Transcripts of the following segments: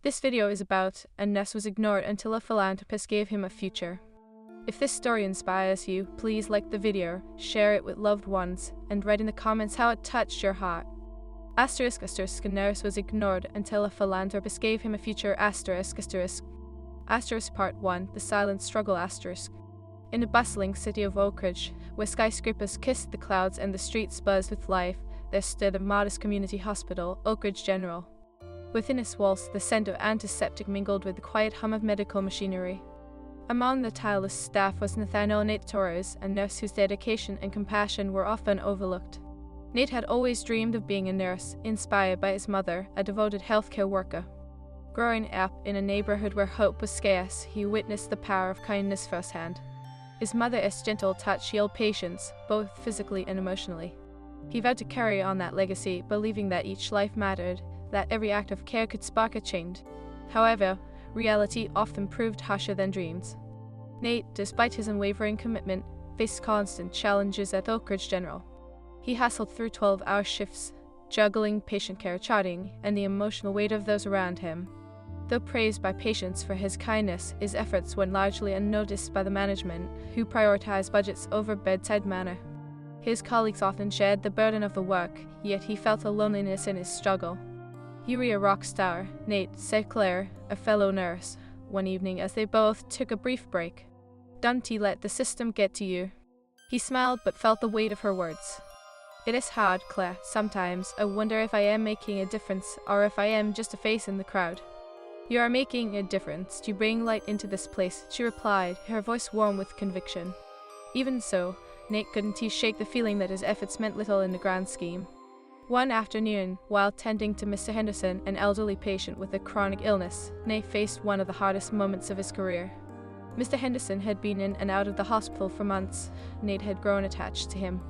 This video is about a nurse was ignored until a philanthropist gave him a future. If this story inspires you, please like the video, share it with loved ones, and write in the comments how it touched your heart. ****, a nurse was ignored until a philanthropist gave him a future. ****, Part 1, The Silent Struggle. In the bustling city of Oak Ridge, where skyscrapers kissed the clouds and the streets buzzed with life, there stood a modest community hospital, Oak Ridge General. Within its walls, the scent of antiseptic mingled with the quiet hum of medical machinery. Among the tireless staff was Nathaniel Nate Torres, a nurse whose dedication and compassion were often overlooked. Nate had always dreamed of being a nurse, inspired by his mother, a devoted healthcare worker. Growing up in a neighborhood where hope was scarce, he witnessed the power of kindness firsthand. His mother's gentle touch healed patients, both physically and emotionally. He vowed to carry on that legacy, believing that each life mattered, that every act of care could spark a change. However, reality often proved harsher than dreams. Nate, despite his unwavering commitment, faced constant challenges at Oak Ridge General. He hustled through 12-hour shifts, juggling patient care, charting, and the emotional weight of those around him. Though praised by patients for his kindness, his efforts went largely unnoticed by the management, who prioritized budgets over bedside manner. His colleagues often shared the burden of the work, yet he felt a loneliness in his struggle. "You're a rock star, Nate," said Claire, a fellow nurse, one evening as they both took a brief break. "Don't let the system get to you." He smiled but felt the weight of her words. "It is hard, Claire. Sometimes I wonder if I am making a difference or if I am just a face in the crowd." "You are making a difference. You bring light into this place," she replied, her voice warm with conviction. Even so, Nate couldn't shake the feeling that his efforts meant little in the grand scheme. One afternoon, while tending to Mr. Henderson, an elderly patient with a chronic illness, Nate faced one of the hardest moments of his career. Mr. Henderson had been in and out of the hospital for months. Nate had grown attached to him.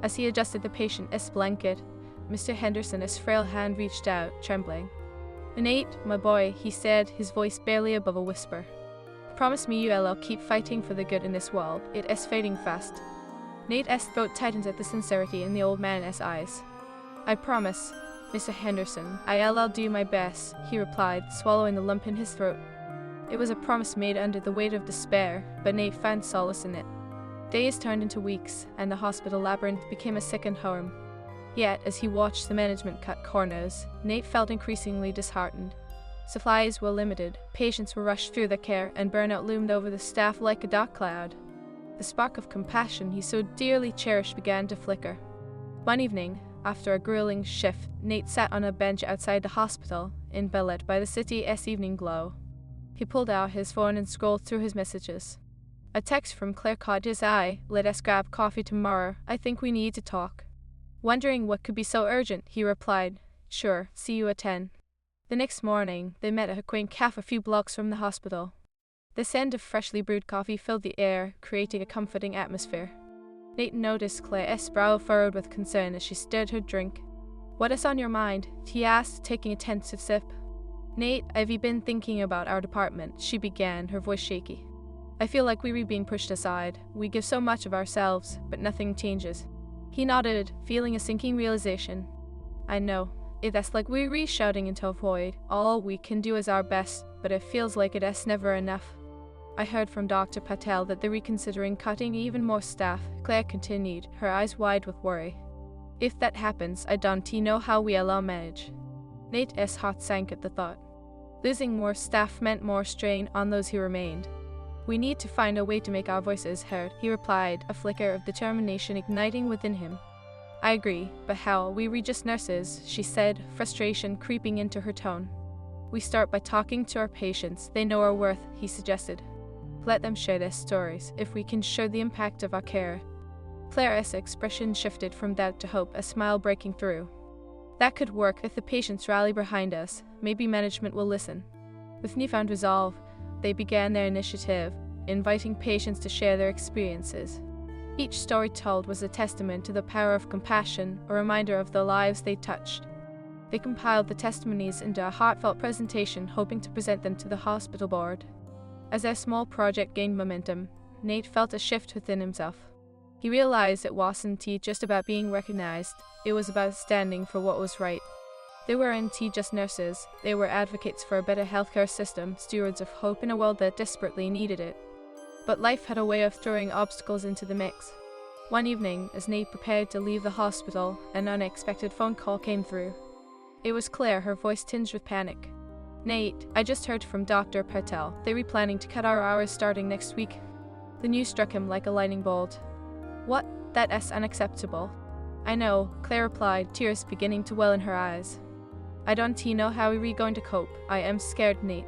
As he adjusted the patient's blanket, Mr. Henderson's frail hand reached out, trembling. "Nate, my boy," he said, his voice barely above a whisper. "Promise me you'll keep fighting for the good in this world. It is fading fast." Nate's throat tightened at the sincerity in the old man's eyes. "I promise, Mr. Henderson. I'll do my best," he replied, swallowing the lump in his throat. It was a promise made under the weight of despair, but Nate found solace in it. Days turned into weeks, and the hospital labyrinth became a second home. Yet, as he watched the management cut corners, Nate felt increasingly disheartened. Supplies were limited, patients were rushed through their care, and burnout loomed over the staff like a dark cloud. The spark of compassion he so dearly cherished began to flicker. One evening, after a grueling shift, Nate sat on a bench outside the hospital, enveloped by the city's evening glow. He pulled out his phone and scrolled through his messages. A text from Claire caught his eye. "Let us grab coffee tomorrow. I think we need to talk." Wondering what could be so urgent, he replied, "Sure, see you at 10. The next morning, they met at a quaint cafe a few blocks from the hospital. The scent of freshly brewed coffee filled the air, creating a comforting atmosphere. Nate noticed Claire's brow furrowed with concern as she stirred her drink. "What is on your mind?" he asked, taking a tentative sip. "Nate, have you been thinking about our department?" she began, her voice shaky. "I feel like we're being pushed aside. We give so much of ourselves, but nothing changes." He nodded, feeling a sinking realization. "I know. It's like we're shouting into a void. All we can do is our best, but it feels like it's never enough." "I heard from Dr. Patel that they're reconsidering cutting even more staff," Claire continued, her eyes wide with worry. "If that happens, I don't know how we'll manage." Nate's heart sank at the thought. Losing more staff meant more strain on those who remained. "We need to find a way to make our voices heard," he replied, a flicker of determination igniting within him. "I agree, but how? We're just nurses," she said, frustration creeping into her tone. "We start by talking to our patients. They know our worth," he suggested. "Let them share their stories. If we can show the impact of our care." Claire's expression shifted from doubt to hope, a smile breaking through. "That could work if the patients rally behind us. Maybe management will listen." With newfound resolve, they began their initiative, inviting patients to share their experiences. Each story told was a testament to the power of compassion, a reminder of the lives they touched. They compiled the testimonies into a heartfelt presentation, hoping to present them to the hospital board. As their small project gained momentum, Nate felt a shift within himself. He realized it wasn't just about being recognized, it was about standing for what was right. They weren't just nurses, they were advocates for a better healthcare system, stewards of hope in a world that desperately needed it. But life had a way of throwing obstacles into the mix. One evening, as Nate prepared to leave the hospital, an unexpected phone call came through. It was Claire, her voice tinged with panic. "Nate, I just heard from Dr. Patel. They're planning to cut our hours starting next week." The news struck him like a lightning bolt. "What? That is unacceptable." "I know," Claire replied, tears beginning to well in her eyes. "I don't know how we're going to cope. I am scared, Nate."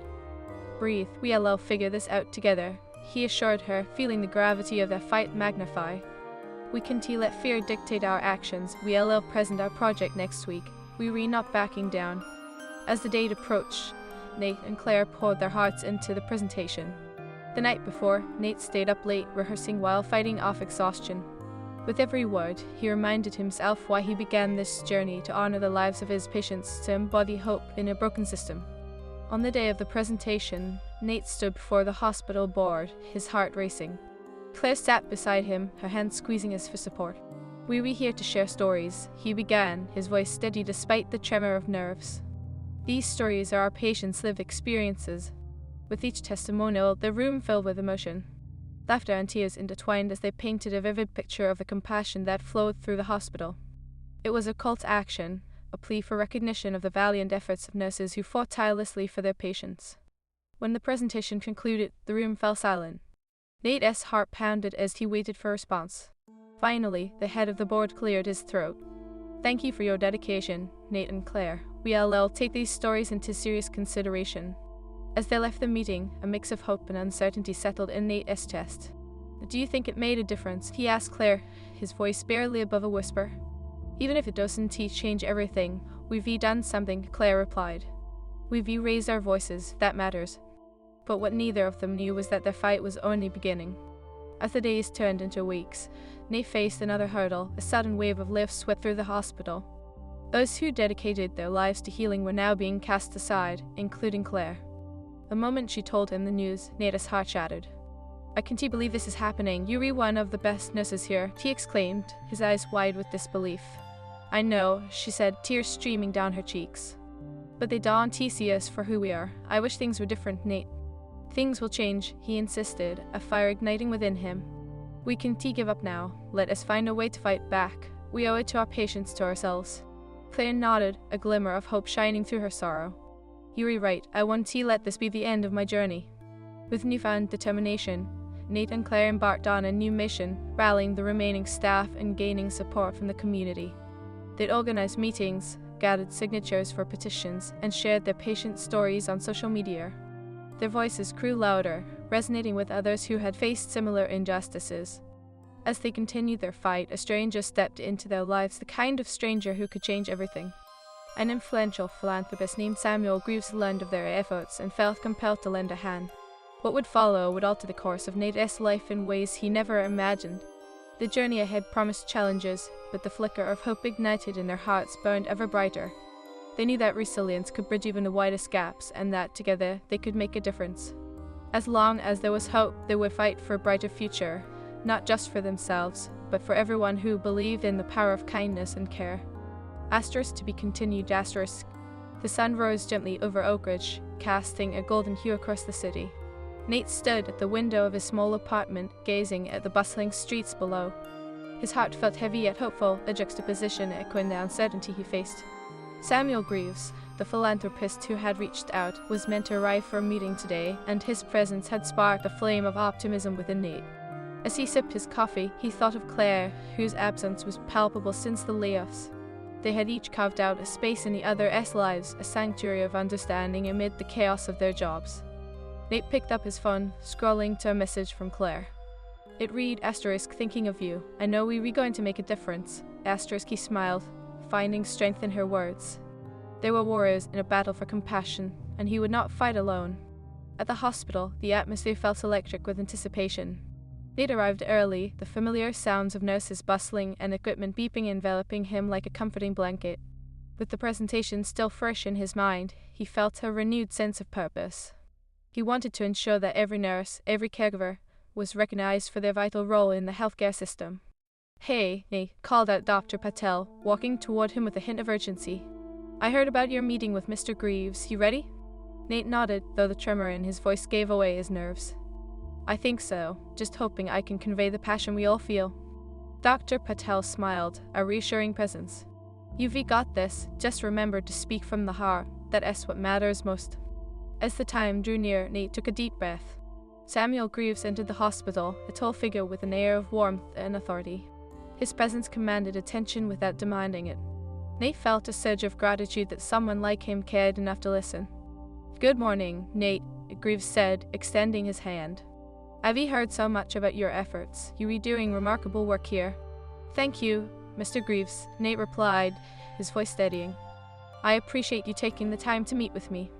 "Breathe, we'll figure this out together," he assured her, feeling the gravity of their fight magnify. "We can't let fear dictate our actions. We'll present our project next week. We're not backing down." As the date approached, Nate and Claire poured their hearts into the presentation. The night before, Nate stayed up late rehearsing while fighting off exhaustion. With every word, he reminded himself why he began this journey: to honor the lives of his patients, to embody hope in a broken system. On the day of the presentation, Nate stood before the hospital board, his heart racing. Claire sat beside him, her hands squeezing his for support. "We're here to share stories," he began, his voice steady despite the tremor of nerves. "These stories are our patients' lived experiences." With each testimonial, the room filled with emotion. Laughter and tears intertwined as they painted a vivid picture of the compassion that flowed through the hospital. It was a call to action, a plea for recognition of the valiant efforts of nurses who fought tirelessly for their patients. When the presentation concluded, the room fell silent. Nate's heart pounded as he waited for a response. Finally, the head of the board cleared his throat. "Thank you for your dedication, Nate and Claire. We'll take these stories into serious consideration." As they left the meeting, a mix of hope and uncertainty settled in Nate's chest. "Do you think it made a difference?" he asked Claire, his voice barely above a whisper. "Even if it doesn't change everything, we've done something," Claire replied. "We've raised our voices, that matters." But what neither of them knew was that their fight was only beginning. As the days turned into weeks, Nate faced another hurdle. A sudden wave of life swept through the hospital. Those who dedicated their lives to healing were now being cast aside, including Claire. The moment she told him the news, Nate's heart shattered. "I can't believe this is happening. You're one of the best nurses here," he exclaimed, his eyes wide with disbelief. "I know," she said, tears streaming down her cheeks. "But they don't see us for who we are. I wish things were different, Nate." "Things will change," he insisted, a fire igniting within him. "We can't give up now. Let us find a way to fight back. We owe it to our patients, to ourselves." Claire nodded, a glimmer of hope shining through her sorrow. "You're right. I won't let this be the end of my journey." With newfound determination, Nate and Claire embarked on a new mission, rallying the remaining staff and gaining support from the community. They'd organized meetings, gathered signatures for petitions, and shared their patient stories on social media. Their voices grew louder, resonating with others who had faced similar injustices. As they continued their fight, a stranger stepped into their lives, the kind of stranger who could change everything. An influential philanthropist named Samuel Greaves learned of their efforts and felt compelled to lend a hand. What would follow would alter the course of Nate's life in ways he never imagined. The journey ahead promised challenges, but the flicker of hope ignited in their hearts burned ever brighter. They knew that resilience could bridge even the widest gaps, and that, together, they could make a difference. As long as there was hope, they would fight for a brighter future, not just for themselves, but for everyone who believed in the power of kindness and care. Asterisk to be continued, asterisk. The sun rose gently over Oak Ridge, casting a golden hue across the city. Nate stood at the window of his small apartment, gazing at the bustling streets below. His heart felt heavy yet hopeful, a juxtaposition echoing the uncertainty he faced. Samuel Greaves, the philanthropist who had reached out, was meant to arrive for a meeting today, and his presence had sparked a flame of optimism within Nate. As he sipped his coffee, he thought of Claire, whose absence was palpable since the layoffs. They had each carved out a space in the other's lives, a sanctuary of understanding amid the chaos of their jobs. Nate picked up his phone, scrolling to a message from Claire. It read, asterisk, "Thinking of you. I know we're going to make a difference." Asterisk, he smiled, finding strength in her words. They were warriors in a battle for compassion, and he would not fight alone. At the hospital, the atmosphere felt electric with anticipation. Nate arrived early, the familiar sounds of nurses bustling and equipment beeping enveloping him like a comforting blanket. With the presentation still fresh in his mind, he felt a renewed sense of purpose. He wanted to ensure that every nurse, every caregiver, was recognized for their vital role in the healthcare system. "Hey," Nate called out Dr. Patel, walking toward him with a hint of urgency. I heard about your meeting with Mr. Greaves. You ready? Nate nodded, though the tremor in his voice gave away his nerves. I think so, just hoping I can convey the passion we all feel. Dr. Patel smiled, a reassuring presence. You've got this, just remember to speak from the heart, that's what matters most. As the time drew near, Nate took a deep breath. Samuel Greaves entered the hospital, a tall figure with an air of warmth and authority. His presence commanded attention without demanding it. Nate felt a surge of gratitude that someone like him cared enough to listen. Good morning, Nate, Greaves said, extending his hand. I've heard so much about your efforts. You're doing remarkable work here. Thank you, Mr. Greaves, Nate replied, his voice steadying. I appreciate you taking the time to meet with me.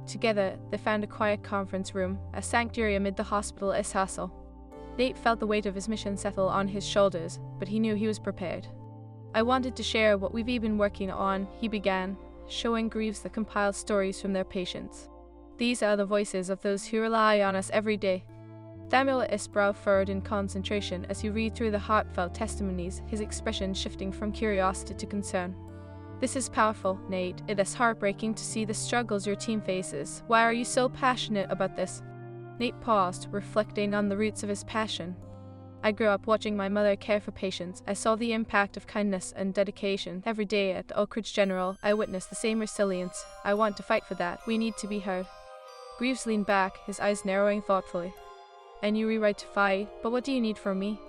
Together, they found a quiet conference room, a sanctuary amid the hospital's hustle. Nate felt the weight of his mission settle on his shoulders, but he knew he was prepared. I wanted to share what we've been working on, he began, showing Greaves the compiled stories from their patients. These are the voices of those who rely on us every day. Samuel's brow furrowed in concentration as he read through the heartfelt testimonies, his expression shifting from curiosity to concern. This is powerful, Nate. It is heartbreaking to see the struggles your team faces. Why are you so passionate about this? Nate paused, reflecting on the roots of his passion. I grew up watching my mother care for patients. I saw the impact of kindness and dedication. Every day at the Oak Ridge General, I witnessed the same resilience. I want to fight for that. We need to be heard. Greaves leaned back, his eyes narrowing thoughtfully. I knew we were right to fight, but what do you need from me?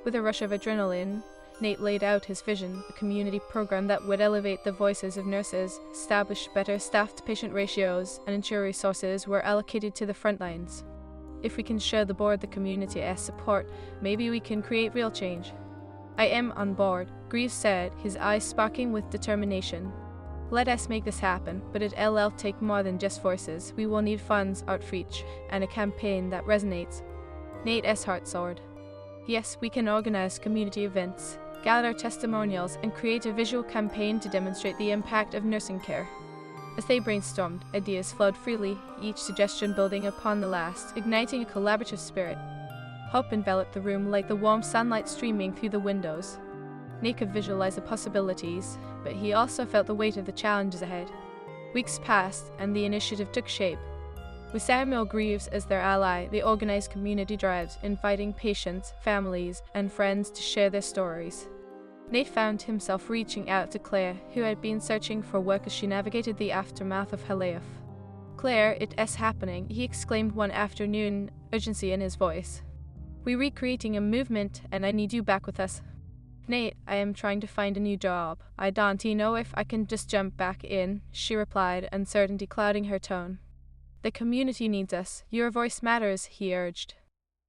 With a rush of adrenaline, Nate laid out his vision, a community program that would elevate the voices of nurses, establish better staff-to-patient ratios, and ensure resources were allocated to the front lines. If we can show the board the community as support, maybe we can create real change. I am on board, Greaves said, his eyes sparkling with determination. Let us make this happen, but it'll take more than just voices. We will need funds, outreach, and a campaign that resonates. Nate's heart soared. Yes, we can organize community events, gather testimonials, and create a visual campaign to demonstrate the impact of nursing care. As they brainstormed, ideas flowed freely, each suggestion building upon the last, igniting a collaborative spirit. Hope enveloped the room like the warm sunlight streaming through the windows. Nate could visualize the possibilities, but he also felt the weight of the challenges ahead. Weeks passed, and the initiative took shape. With Samuel Greaves as their ally, they organized community drives, inviting patients, families, and friends to share their stories. Nate found himself reaching out to Claire, who had been searching for work as she navigated the aftermath of her layoff. Claire, it is happening, he exclaimed one afternoon, urgency in his voice. We're recreating a movement, and I need you back with us. Nate, I am trying to find a new job. I don't know if I can just jump back in, she replied, uncertainty clouding her tone. The community needs us. Your voice matters, he urged.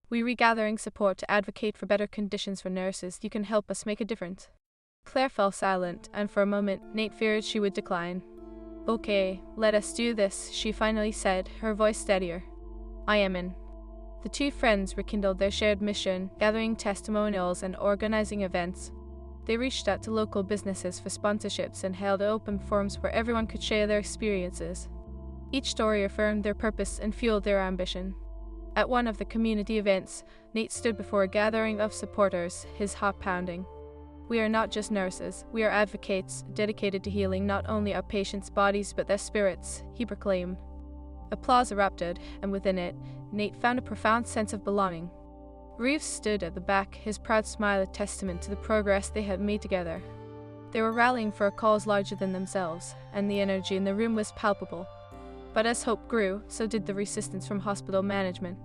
We're regathering support to advocate for better conditions for nurses. You can help us make a difference. Claire fell silent, and for a moment, Nate feared she would decline. Okay, let us do this, she finally said, her voice steadier. I am in. The two friends rekindled their shared mission, gathering testimonials and organizing events. They reached out to local businesses for sponsorships and held open forums where everyone could share their experiences. Each story affirmed their purpose and fueled their ambition. At one of the community events, Nate stood before a gathering of supporters, his heart pounding. We are not just nurses, we are advocates, dedicated to healing not only our patients' bodies but their spirits, he proclaimed. Applause erupted, and within it, Nate found a profound sense of belonging. Greaves stood at the back, his proud smile a testament to the progress they had made together. They were rallying for a cause larger than themselves, and the energy in the room was palpable. But as hope grew, so did the resistance from hospital management.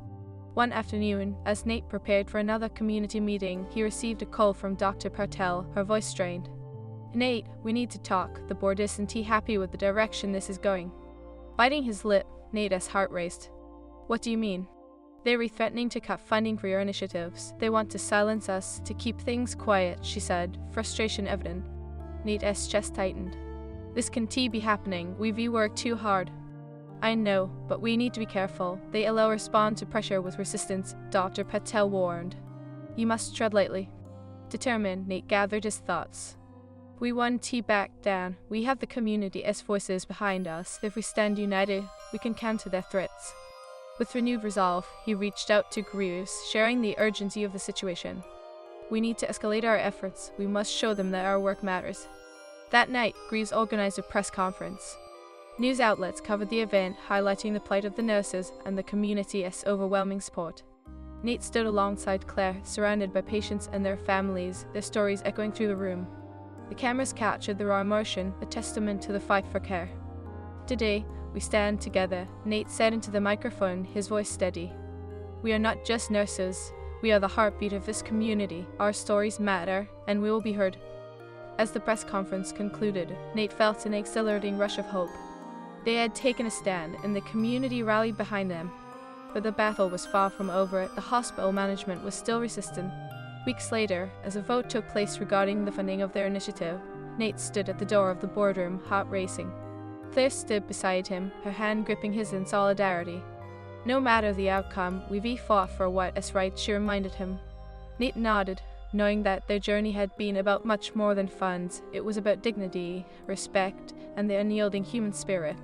One afternoon, as Nate prepared for another community meeting, he received a call from Dr. Patel, her voice strained. Nate, we need to talk. The board isn't happy with the direction this is going. Biting his lip, Nate's heart raced. What do you mean? They're threatening to cut funding for your initiatives. They want to silence us, to keep things quiet, she said, frustration evident. Nate's chest tightened. This can't be happening. We've worked too hard. I know, but we need to be careful. They'll respond to pressure with resistance, Dr. Patel warned. You must tread lightly. Determined, Nate gathered his thoughts. We won't back down. We have the community's voices behind us. If we stand united, we can counter their threats. With renewed resolve, he reached out to Greaves, sharing the urgency of the situation. We need to escalate our efforts. We must show them that our work matters. That night, Greaves organized a press conference. News outlets covered the event, highlighting the plight of the nurses and the community's overwhelming support. Nate stood alongside Claire, surrounded by patients and their families, their stories echoing through the room. The cameras captured the raw emotion, a testament to the fight for care. "Today, we stand together," Nate said into the microphone, his voice steady. "We are not just nurses. We are the heartbeat of this community. Our stories matter, and we will be heard." As the press conference concluded, Nate felt an exhilarating rush of hope. They had taken a stand, and the community rallied behind them. But the battle was far from over. The hospital management was still resistant. Weeks later, as a vote took place regarding the funding of their initiative, Nate stood at the door of the boardroom, heart racing. Claire stood beside him, her hand gripping his in solidarity. "No matter the outcome, we've fought for what is right," she reminded him. Nate nodded, knowing that their journey had been about much more than funds. It was about dignity, respect, and the unyielding human spirit.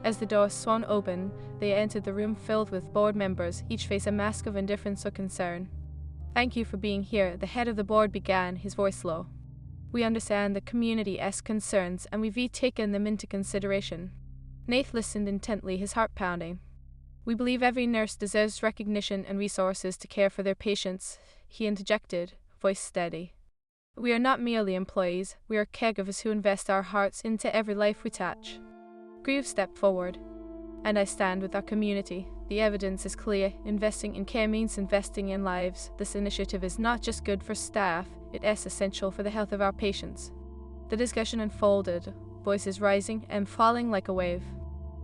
As the door swung open, they entered the room filled with board members, each face a mask of indifference or concern. "Thank you for being here," the head of the board began, his voice low. "We understand the community's concerns, and we've taken them into consideration." Nate listened intently, his heart pounding. "We believe every nurse deserves recognition and resources to care for their patients," he interjected, voice steady. "We are not merely employees, we are caregivers who invest our hearts into every life we touch." Greaves stepped forward. "And I stand with our community. The evidence is clear. Investing in care means investing in lives. This initiative is not just good for staff, it is essential for the health of our patients." The discussion unfolded, voices rising and falling like a wave.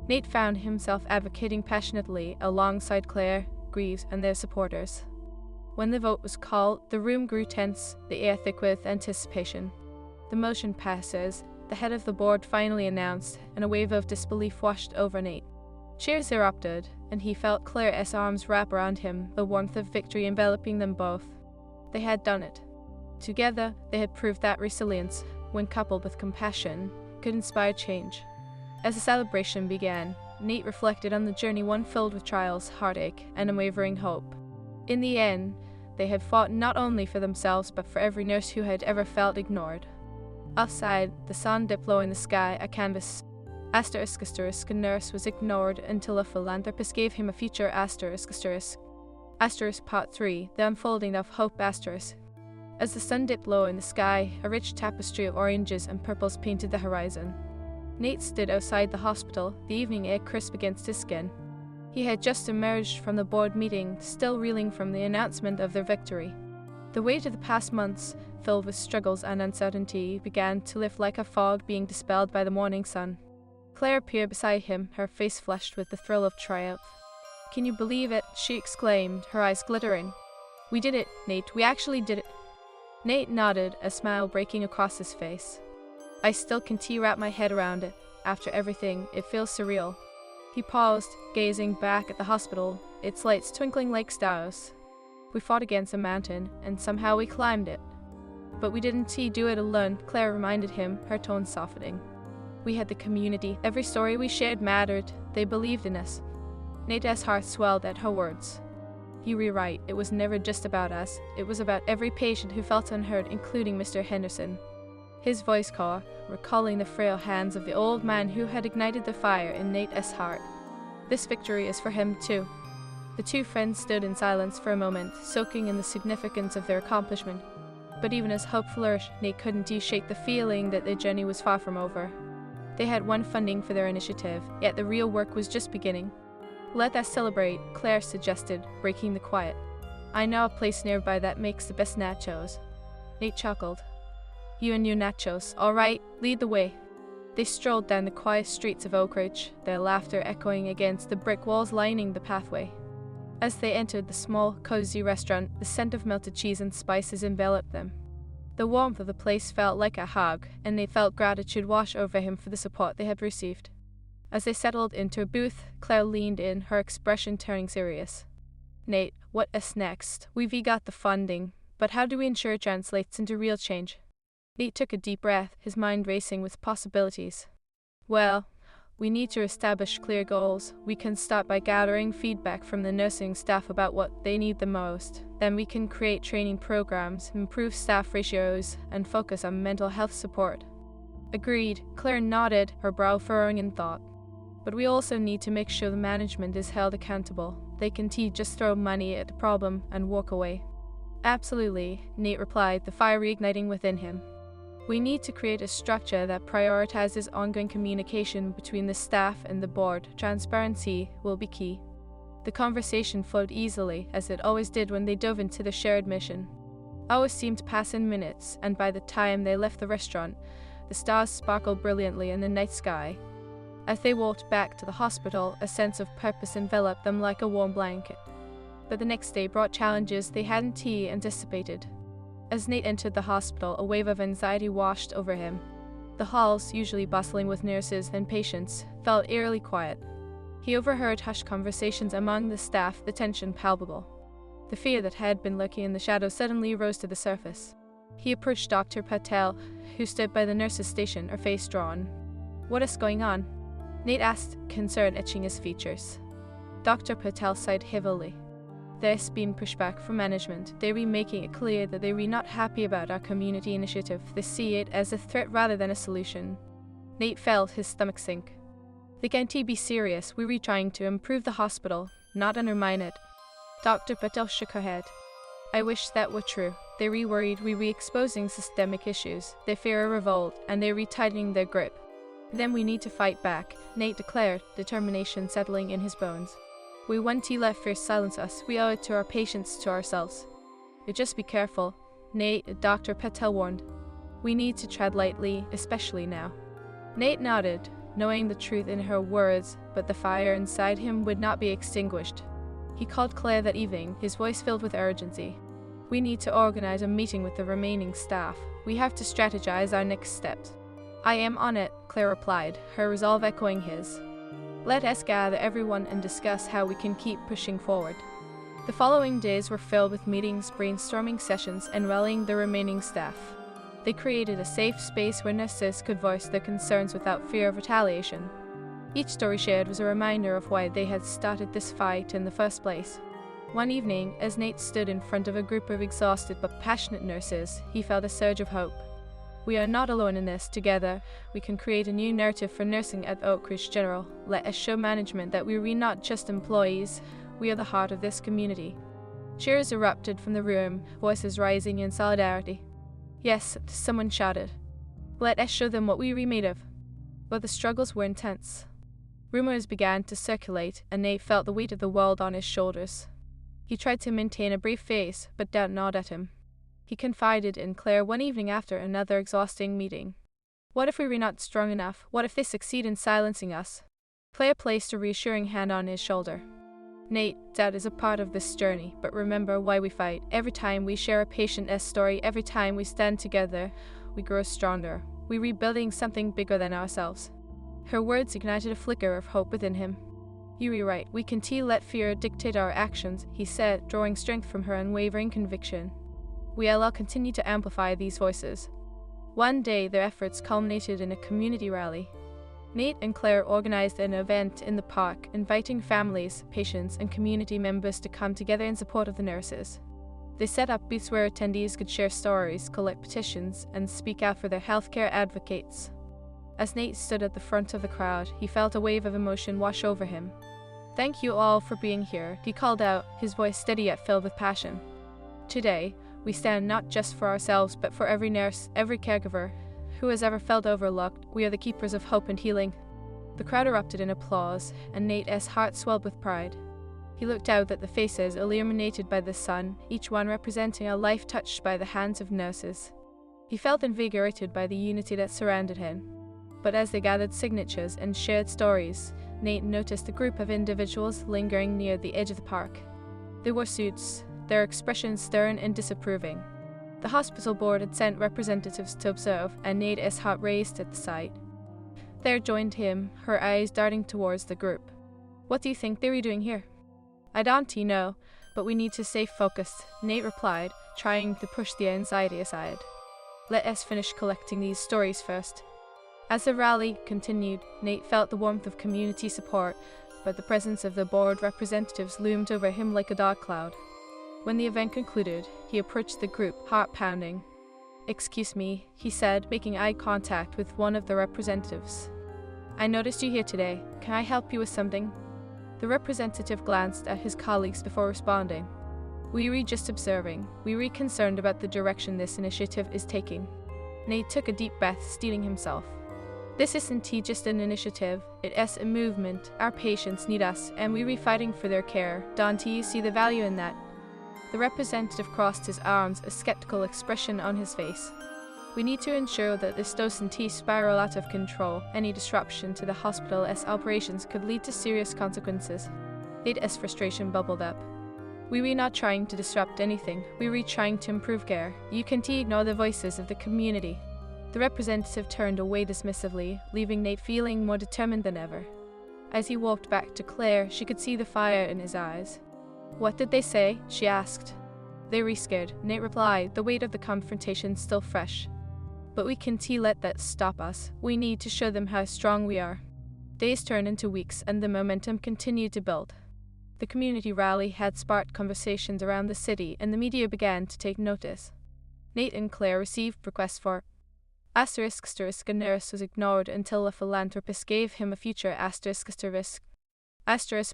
Nate found himself advocating passionately alongside Claire, Greaves, and their supporters. When the vote was called, the room grew tense, the air thick with anticipation. The motion passes, the head of the board finally announced, and a wave of disbelief washed over Nate. Cheers erupted, and he felt Claire's arms wrap around him, the warmth of victory enveloping them both. They had done it. Together, they had proved that resilience, when coupled with compassion, could inspire change. As the celebration began, Nate reflected on the journey, one filled with trials, heartache, and unwavering hope. In the end, they had fought not only for themselves but for every nurse who had ever felt ignored. Outside, the sun dipped low in the sky, a canvas. *** nurse was ignored until a philanthropist gave him a future *** Part 3, The Unfolding of Hope ***. As the sun dipped low in the sky, a rich tapestry of oranges and purples painted the horizon. Nate stood outside the hospital, the evening air crisp against his skin. He had just emerged from the board meeting, still reeling from the announcement of their victory. The weight of the past months, filled with struggles and uncertainty, began to lift like a fog being dispelled by the morning sun. Claire appeared beside him, her face flushed with the thrill of triumph. "Can you believe it?" she exclaimed, her eyes glittering. "We did it, Nate. We actually did it." Nate nodded, a smile breaking across his face. "I still can't wrap my head around it. After everything, it feels surreal." He paused, gazing back at the hospital, its lights twinkling like stars. "We fought against a mountain, and somehow we climbed it." "But we didn't do it alone," Claire reminded him, her tone softening. "We had the community. Every story we shared mattered. They believed in us." Nate's heart swelled at her words. "You were right. It was never just about us. It was about every patient who felt unheard, including Mr. Henderson." His voice caught, recalling the frail hands of the old man who had ignited the fire in Nate's heart. This victory is for him, too. The two friends stood in silence for a moment, soaking in the significance of their accomplishment. But even as hope flourished, Nate couldn't shake the feeling that their journey was far from over. They had won funding for their initiative, yet the real work was just beginning. "Let us celebrate," Claire suggested, breaking the quiet. "I know a place nearby that makes the best nachos." Nate chuckled. "You and your nachos. All right, lead the way." They strolled down the quiet streets of Oak Ridge, their laughter echoing against the brick walls lining the pathway. As they entered the small, cozy restaurant, the scent of melted cheese and spices enveloped them. The warmth of the place felt like a hug, and they felt gratitude wash over him for the support they had received. As they settled into a booth, Claire leaned in, her expression turning serious. "Nate, what is next? We've got the funding, but how do we ensure it translates into real change?" Nate took a deep breath, his mind racing with possibilities. "Well, we need to establish clear goals. We can start by gathering feedback from the nursing staff about what they need the most. Then we can create training programs, improve staff ratios, and focus on mental health support." Agreed, Claire nodded, her brow furrowing in thought. But we also need to make sure the management is held accountable. They can't just throw money at the problem and walk away. Absolutely, Nate replied, the fire reigniting within him. We need to create a structure that prioritizes ongoing communication between the staff and the board. Transparency will be key. The conversation flowed easily, as it always did when they dove into the shared mission. Hours seemed to pass in minutes, and by the time they left the restaurant, the stars sparkled brilliantly in the night sky. As they walked back to the hospital, a sense of purpose enveloped them like a warm blanket. But the next day brought challenges they hadn't anticipated. As Nate entered the hospital, a wave of anxiety washed over him. The halls, usually bustling with nurses and patients, felt eerily quiet. He overheard hushed conversations among the staff, the tension palpable. The fear that had been lurking in the shadows suddenly rose to the surface. He approached Dr. Patel, who stood by the nurse's station, her face drawn. "What is going on?" Nate asked, concern etching his features. Dr. Patel sighed heavily. There's been pushback from management. They're making it clear that they're not happy about our community initiative. They see it as a threat rather than a solution. Nate felt his stomach sink. They can't be serious. We're trying to improve the hospital, not undermine it. Dr. Patel shook her head. I wish that were true. They're worried we're exposing systemic issues. They fear a revolt, and they're retightening their grip. Then we need to fight back, Nate declared, determination settling in his bones. We won't let fear silence us. We owe it to our patients, to ourselves. But just be careful, Nate, Dr. Patel warned. We need to tread lightly, especially now. Nate nodded, knowing the truth in her words, but the fire inside him would not be extinguished. He called Claire that evening, his voice filled with urgency. We need to organize a meeting with the remaining staff. We have to strategize our next steps. I am on it, Claire replied, her resolve echoing his. Let us gather everyone and discuss how we can keep pushing forward. The following days were filled with meetings, brainstorming sessions, and rallying the remaining staff. They created a safe space where nurses could voice their concerns without fear of retaliation. Each story shared was a reminder of why they had started this fight in the first place. One evening, as Nate stood in front of a group of exhausted but passionate nurses, he felt a surge of hope. We are not alone in this. Together, we can create a new narrative for nursing at Oak Ridge General. Let us show management that we are not just employees, we are the heart of this community. Cheers erupted from the room, voices rising in solidarity. Yes, someone shouted. Let us show them what we are made of. But the struggles were intense. Rumors began to circulate, and Nate felt the weight of the world on his shoulders. He tried to maintain a brave face, but doubt gnawed at him. He confided in Claire one evening after another exhausting meeting. What if we were not strong enough? What if they succeed in silencing us? Claire placed a reassuring hand on his shoulder. Nate, doubt is a part of this journey, but remember why we fight. Every time we share a patient's story, every time we stand together, we grow stronger. We're rebuilding something bigger than ourselves. Her words ignited a flicker of hope within him. You were right. We can't let fear dictate our actions, he said, drawing strength from her unwavering conviction. We'll all continue to amplify these voices. One day, their efforts culminated in a community rally. Nate and Claire organized an event in the park, inviting families, patients, and community members to come together in support of the nurses. They set up booths where attendees could share stories, collect petitions, and speak out for their healthcare advocates. As Nate stood at the front of the crowd, he felt a wave of emotion wash over him. Thank you all for being here, he called out, his voice steady yet filled with passion. Today, we stand not just for ourselves, but for every nurse, every caregiver, who has ever felt overlooked. We are the keepers of hope and healing. The crowd erupted in applause, and Nate's heart swelled with pride. He looked out at the faces illuminated by the sun, each one representing a life touched by the hands of nurses. He felt invigorated by the unity that surrounded him. But as they gathered signatures and shared stories, Nate noticed a group of individuals lingering near the edge of the park. They wore suits, their expressions stern and disapproving. The hospital board had sent representatives to observe, and Nate's heart raced at the sight. Claire joined him, her eyes darting towards the group. What do you think they were doing here? I don't know, but we need to stay focused, Nate replied, trying to push the anxiety aside. Let us finish collecting these stories first. As the rally continued, Nate felt the warmth of community support, but the presence of the board representatives loomed over him like a dark cloud. When the event concluded, he approached the group, heart pounding. "Excuse me," he said, making eye contact with one of the representatives. "I noticed you here today. Can I help you with something?" The representative glanced at his colleagues before responding. "We were just observing. We were concerned about the direction this initiative is taking." Nate took a deep breath, steeling himself. "This isn't just an initiative, it's a movement. Our patients need us, and we're fighting for their care. Don't you see the value in that?" The representative crossed his arms, a skeptical expression on his face. "We need to ensure that this doesn't spiral out of control. Any disruption to the hospital's operations could lead to serious consequences." Nate's frustration bubbled up. "We were not trying to disrupt anything. We were trying to improve care. You can't ignore the voices of the community." The representative turned away dismissively, leaving Nate feeling more determined than ever. As he walked back to Claire, she could see the fire in his eyes. "What did they say?" she asked. "They were scared," Nate replied, the weight of the confrontation still fresh. "But we can't let that stop us. We need to show them how strong we are." Days turned into weeks, and the momentum continued to build. The community rally had sparked conversations around the city, and the media began to take notice. Nate and Claire received requests for **** a nurse was ignored until a philanthropist gave him a future ****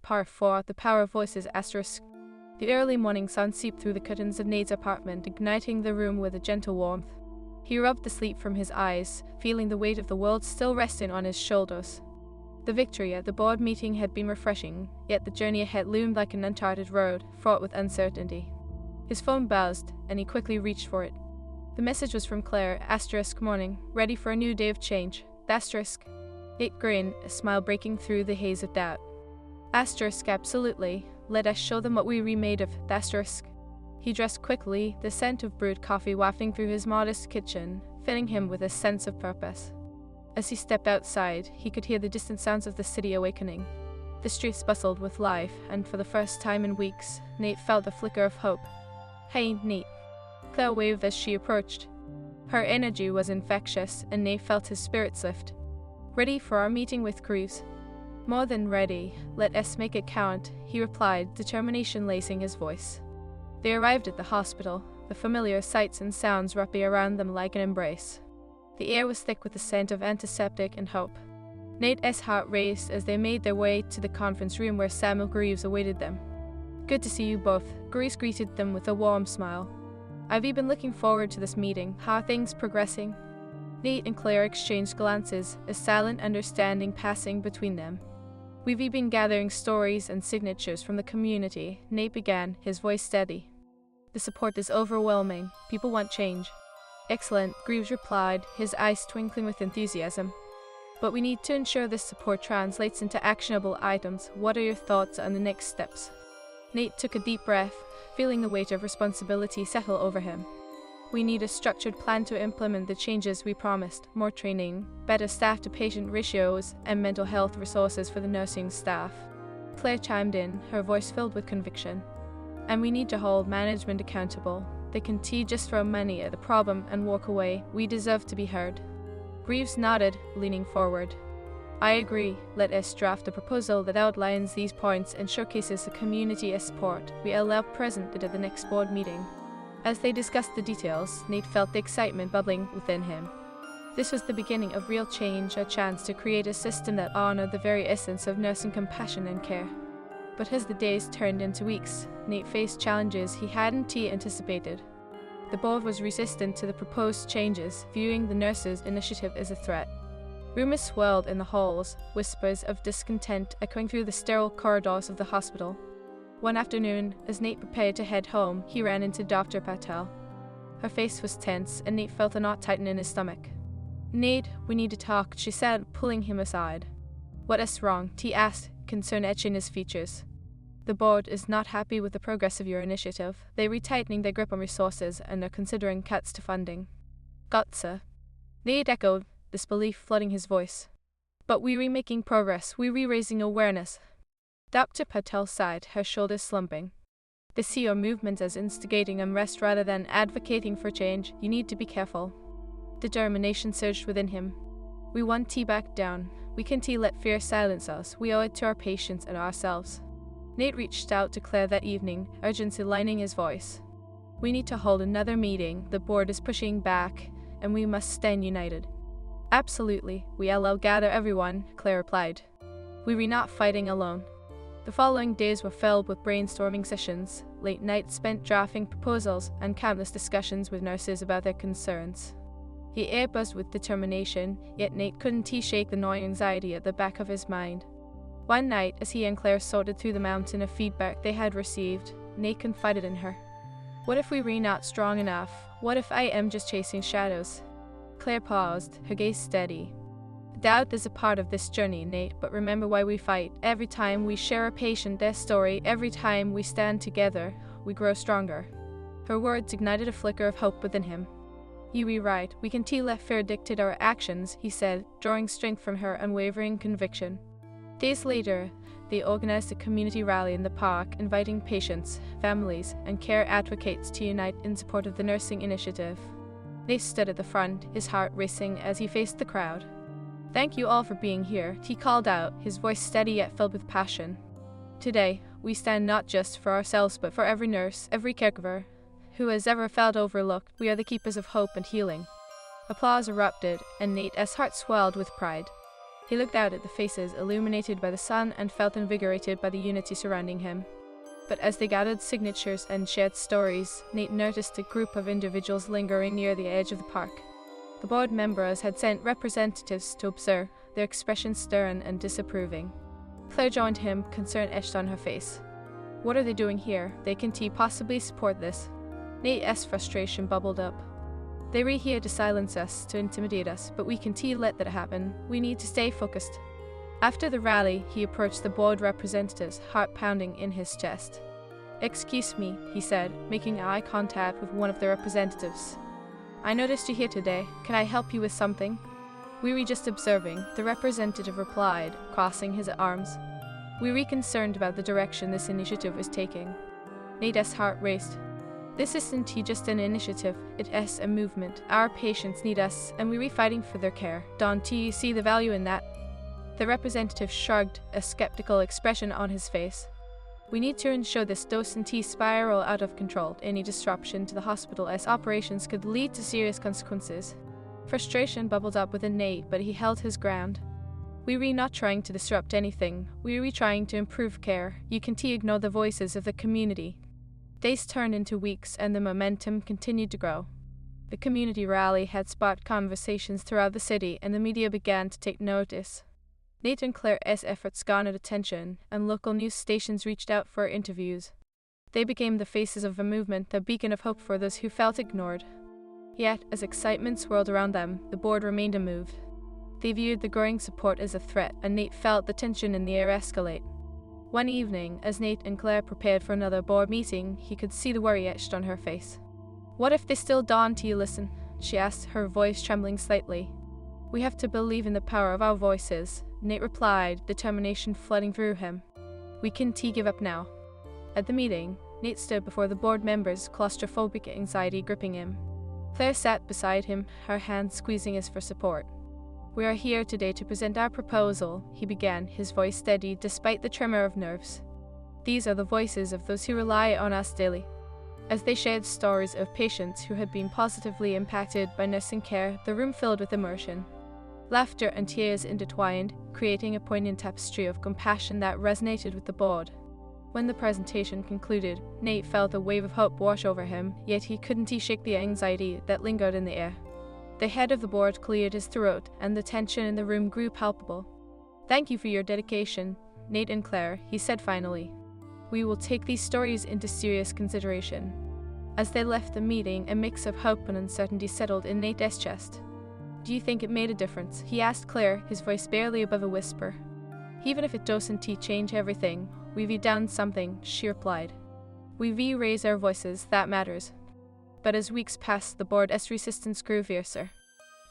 Part 4 The Power of Voices ***. The early morning sun seeped through the curtains of Nate's apartment, igniting the room with a gentle warmth. He rubbed the sleep from his eyes, feeling the weight of the world still resting on his shoulders. The victory at the board meeting had been refreshing, yet the journey ahead loomed like an uncharted road, fraught with uncertainty. His phone buzzed, and he quickly reached for it. The message was from Claire, ***morning, ready for a new day of change, ***. Nate grinned, a smile breaking through the haze of doubt. ***absolutely, let us show them what we were made of, ***. He dressed quickly, the scent of brewed coffee wafting through his modest kitchen, filling him with a sense of purpose. As he stepped outside, he could hear the distant sounds of the city awakening. The streets bustled with life, and for the first time in weeks, Nate felt a flicker of hope. "Hey, Nate." Claire waved as she approached. Her energy was infectious, and Nate felt his spirits lift. "Ready for our meeting with Greaves?" "More than ready. Let us make it count," he replied, determination lacing his voice. They arrived at the hospital, the familiar sights and sounds wrapping around them like an embrace. The air was thick with the scent of antiseptic and hope. Nate's heart raced as they made their way to the conference room where Samuel Greaves awaited them. "Good to see you both," Greaves greeted them with a warm smile. "I've been looking forward to this meeting. How are things progressing?" Nate and Claire exchanged glances, a silent understanding passing between them. "We've been gathering stories and signatures from the community," Nate began, his voice steady. "The support is overwhelming. People want change." "Excellent," Greaves replied, his eyes twinkling with enthusiasm. "But we need to ensure this support translates into actionable items. What are your thoughts on the next steps?" Nate took a deep breath, feeling the weight of responsibility settle over him. "We need a structured plan to implement the changes we promised: more training, better staff-to-patient ratios, and mental health resources for the nursing staff." Claire chimed in, her voice filled with conviction. "And we need to hold management accountable. They can just throw money at the problem and walk away. We deserve to be heard." Greaves nodded, leaning forward. "I agree. Let us draft a proposal that outlines these points and showcases the community support we allow present at the next board meeting." As they discussed the details, Nate felt the excitement bubbling within him. This was the beginning of real change, a chance to create a system that honored the very essence of nursing compassion and care. But as the days turned into weeks, Nate faced challenges he hadn't anticipated. The board was resistant to the proposed changes, viewing the nurses' initiative as a threat. Rumors swirled in the halls, whispers of discontent echoing through the sterile corridors of the hospital. One afternoon, as Nate prepared to head home, he ran into Dr. Patel. Her face was tense, and Nate felt a knot tighten in his stomach. "Nate, we need to talk," she said, pulling him aside. "What is wrong?" he asked, concern etching his features. "The board is not happy with the progress of your initiative. They're retightening their grip on resources and are considering cuts to funding." "Gotcha." Nate echoed, disbelief flooding his voice. "But we're making progress. We're raising awareness." Dr. Patel sighed, her shoulders slumping. "They see your movement as instigating unrest rather than advocating for change. You need to be careful." Determination surged within him. "We want T back down. We can't let fear silence us. We owe it to our patients and ourselves." Nate reached out to Claire that evening, urgency lining his voice. We need to hold another meeting, the board is pushing back, and we must stand united. Absolutely, we'll gather everyone, Claire replied. We were not fighting alone. The following days were filled with brainstorming sessions, late nights spent drafting proposals, and countless discussions with nurses about their concerns. He buzzed with determination, yet Nate couldn't shake the gnawing anxiety at the back of his mind. One night, as he and Claire sorted through the mountain of feedback they had received, Nate confided in her. What if we were not strong enough? What if I am just chasing shadows? Claire paused, her gaze steady. Doubt is a part of this journey, Nate, but remember why we fight. Every time we share a patient their story, every time we stand together, we grow stronger. Her words ignited a flicker of hope within him. You were right, we can let fear dictate our actions, he said, drawing strength from her unwavering conviction. Days later, they organized a community rally in the park, inviting patients, families, and care advocates to unite in support of the nursing initiative. Nate stood at the front, his heart racing as he faced the crowd. Thank you all for being here, he called out, his voice steady yet filled with passion. Today, we stand not just for ourselves but for every nurse, every caregiver, who has ever felt overlooked. We are the keepers of hope and healing. Applause erupted, and Nate's heart swelled with pride. He looked out at the faces illuminated by the sun and felt invigorated by the unity surrounding him. But as they gathered signatures and shared stories, Nate noticed a group of individuals lingering near the edge of the park. The board members had sent representatives to observe, their expressions stern and disapproving. Claire joined him, concern etched on her face. What are they doing here? They can possibly support this? Nate's frustration bubbled up. They were here to silence us, to intimidate us, but we can let that happen. We need to stay focused. After the rally, he approached the board representatives, heart pounding in his chest. Excuse me, he said, making eye contact with one of the representatives. I noticed you here today. Can I help you with something? We were just observing, the representative replied, crossing his arms. We were concerned about the direction this initiative was taking. Nate's heart raced. This isn't just an initiative, it is a movement. Our patients need us, and we are fighting for their care. Don't you see the value in that? The representative shrugged, a skeptical expression on his face. We need to ensure this doesn't spiral out of control. Any disruption to the hospital's operations could lead to serious consequences. Frustration bubbled up within Nate, but he held his ground. We were not trying to disrupt anything. We were trying to improve care. You can't ignore the voices of the community. Days turned into weeks, and the momentum continued to grow. The community rally had sparked conversations throughout the city, and the media began to take notice. Nate and Claire's efforts garnered attention, and local news stations reached out for interviews. They became the faces of a movement, a beacon of hope for those who felt ignored. Yet, as excitement swirled around them, the board remained unmoved. They viewed the growing support as a threat, and Nate felt the tension in the air escalate. One evening, as Nate and Claire prepared for another board meeting, he could see the worry etched on her face. What if they still don't listen? She asked, her voice trembling slightly. We have to believe in the power of our voices, Nate replied, determination flooding through him. We can't give up now. At the meeting, Nate stood before the board members, claustrophobic anxiety gripping him. Claire sat beside him, her hand squeezing his for support. We are here today to present our proposal, he began, his voice steady despite the tremor of nerves. These are the voices of those who rely on us daily. As they shared stories of patients who had been positively impacted by nursing care, the room filled with emotion. Laughter and tears intertwined, creating a poignant tapestry of compassion that resonated with the board. When the presentation concluded, Nate felt a wave of hope wash over him, yet he couldn't shake the anxiety that lingered in the air. The head of the board cleared his throat, and the tension in the room grew palpable. Thank you for your dedication, Nate and Claire, he said finally. We will take these stories into serious consideration. As they left the meeting, a mix of hope and uncertainty settled in Nate's chest. Do you think it made a difference? He asked Claire, his voice barely above a whisper. Even if it doesn't change everything, we've done something, she replied. We've raised our voices, that matters. But as weeks passed, the board's resistance grew fiercer.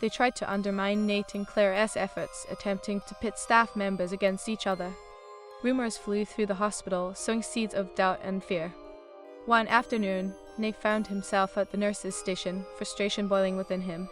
They tried to undermine Nate and Claire's efforts, attempting to pit staff members against each other. Rumors flew through the hospital, sowing seeds of doubt and fear. One afternoon, Nate found himself at the nurse's station, frustration boiling within him.